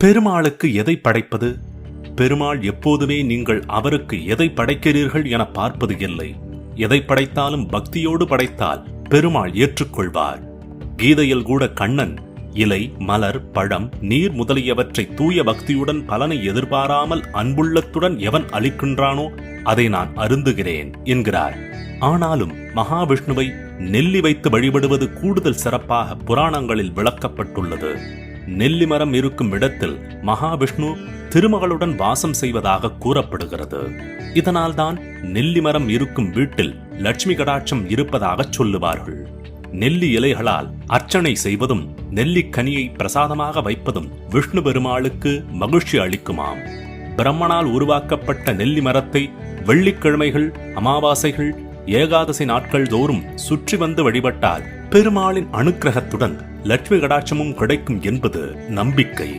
பெருமாளுக்கு எதை படைப்பது? பெருமாள் எப்போதுமே நீங்கள் அவருக்கு எதை படைக்கிறீர்கள் என பார்ப்பது இல்லை. எதை படைத்தாலும் பக்தியோடு படைத்தால் பெருமாள் ஏற்றுக்கொள்வார். கீதையில் கூட கண்ணன் இலை, மலர், பழம், நீர் முதலியவற்றை தூய பக்தியுடன் பலனை எதிர்பாராமல் அன்புள்ளத்துடன் எவன் அளிக்கின்றானோ அதை நான் அருந்துகிறேன் என்கிறார். ஆனாலும் மகாவிஷ்ணுவை நெல்லி வைத்து வழிபடுவது கூடுதல் சிறப்பாக புராணங்களில் விளக்கப்பட்டுள்ளது. நெல்லி மரம் இருக்கும் இடத்தில் மகாவிஷ்ணு திருமகளுடன் வாசம் செய்வதாக கூறப்படுகிறது. இதனால்தான் நெல்லி மரம் இருக்கும் வீட்டில் லட்சுமி கடாட்சம் இருப்பதாக சொல்லுவார்கள். நெல்லி இலைகளால் அர்ச்சனை செய்வதும் நெல்லிக்கனியை பிரசாதமாக வைப்பதும் விஷ்ணு பெருமாளுக்கு மகிழ்ச்சி அளிக்குமாம். பிரம்மனால் உருவாக்கப்பட்ட நெல்லி மரத்தை வெள்ளிக்கிழமைகள், அமாவாசைகள், ஏகாதசி நாட்கள் தோறும் சுற்றி வந்து வழிபட்டால் பெருமாளின் அனுக்கிரகத்துடன் லட்சுமி கடாட்சமும் கிடைக்கும் என்பது நம்பிக்கை.